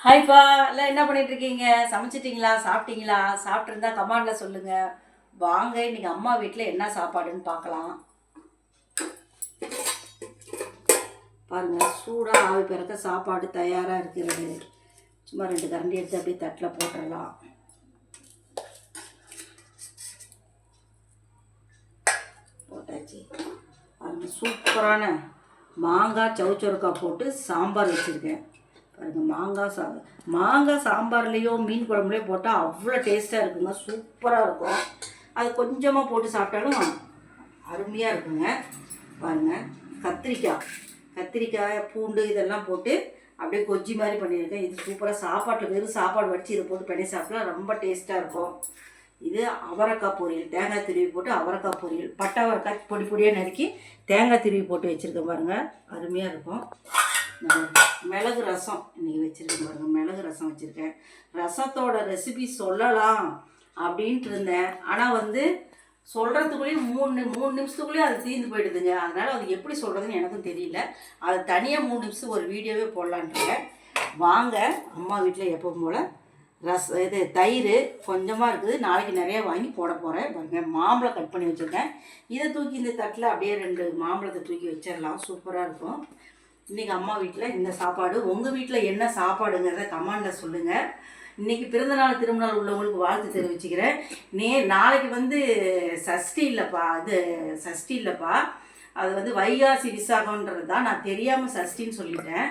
ஹாய்ப்பா எல்லாம் என்ன பண்ணிட்டு இருக்கீங்க? சமைச்சிட்டிங்களா? சாப்பிட்டீங்களா? சாப்பிட்ருந்தா கமெண்டில் சொல்லுங்கள். வாங்க இன்னைக்கு அம்மா வீட்டில் என்ன சாப்பாடுன்னு பார்க்கலாம். பாருங்கள், சூடாக ஆவி பிறக்க சாப்பாடு தயாராக இருக்கிறது. சும்மா 2 கரண்டி எடுத்து அப்படியே தட்டில் போட்டுடலாம். போட்டாச்சு. பாருங்கள், சூப்பரான மாங்காய் சவுச்சொருக்காய் போட்டு சாம்பார் வச்சுருக்கேன். பாருங்கள், மாங்காய் சாம்பார்லேயோ மீன் குழம்புலையோ போட்டால் அவ்வளோ டேஸ்ட்டாக இருக்குங்க. சூப்பராக இருக்கும். அது கொஞ்சமாக போட்டு சாப்பிட்டாலும் அருமையாக இருக்குங்க. பாருங்கள், கத்திரிக்காய் பூண்டு இதெல்லாம் போட்டு அப்படியே கொஜ்ஜி மாதிரி பண்ணியிருக்கேன். இது சூப்பராக சாப்பாட்டில் வெறும் சாப்பாடு வச்சு இதை போட்டு பண்ணி சாப்பிட்டா ரொம்ப டேஸ்ட்டாக இருக்கும். இது அவரைக்காய் பொரியல், தேங்காய் திருவி போட்டு அவரைக்காய் பொரியல், பட்டை அவரைக்காய் பொடி பொடியாக நறுக்கி தேங்காய் திருவி போட்டு வச்சுருக்கேன். பாருங்கள், அருமையாக இருக்கும். மிளகு ரசம் இன்றைக்கி வச்சுருக்கேன். பாருங்கள், மிளகு ரசம் வச்சுருக்கேன். ரசத்தோட ரெசிபி சொல்லலாம் அப்படின்ட்டு இருந்தேன். ஆனால் சொல்கிறதுக்குள்ளேயும் மூணு நிமிஷத்துக்குள்ளேயும் அது தீர்ந்து போயிடுதுங்க. அதனால் அது எப்படி சொல்கிறதுன்னு எனக்கும் தெரியல. அது தனியாக 3 நிமிஷம் ஒரு வீடியோவே போடலான்ட்டுருக்கேன். வாங்க, அம்மா வீட்டில் எப்பவும் போல் தயிர் கொஞ்சமாக இருக்குது. நாளைக்கு நிறையா வாங்கி போட போகிறேன். பாருங்கள், மாம்பழம் கட் பண்ணி வச்சுருக்கேன். இதை தூக்கி இந்த தட்டில் அப்படியே 2 மாம்பழத்தை தூக்கி வச்சிடலாம். சூப்பராக இருக்கும். இன்றைக்கி அம்மா வீட்டில் இந்த சாப்பாடு. உங்கள் வீட்டில் என்ன சாப்பாடுங்கிறத கமெண்டில் சொல்லுங்கள். இன்றைக்கி பிறந்தநாள் திருமணம் உள்ளவங்களுக்கு வாழ்த்து தெரிவிச்சுக்கிறேன். நாளைக்கு சஷ்டி இல்லைப்பா, அது வைகாசி விசாகன்றது தான். நான் தெரியாமல் சஷ்டின்னு சொல்லிட்டேன்.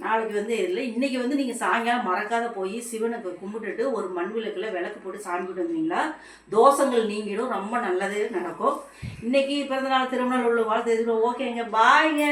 நாளைக்கு இல்லை. இன்றைக்கி நீங்கள் சாயங்காலம் மறக்காத போய் சிவனுக்கு கும்பிட்டுட்டு ஒரு மண் விளக்கில் விளக்கு போட்டு சாமி கும்பிட்டு வந்தீங்களா தோஷங்கள் நீங்கிடும். ரொம்ப நல்லது நடக்கும். இன்றைக்கி பிறந்தநாள் திருமணம் உள்ள வாழ்த்து தெரிவிச்சுக்கிறோம். ஓகேங்க, பாய்ங்க.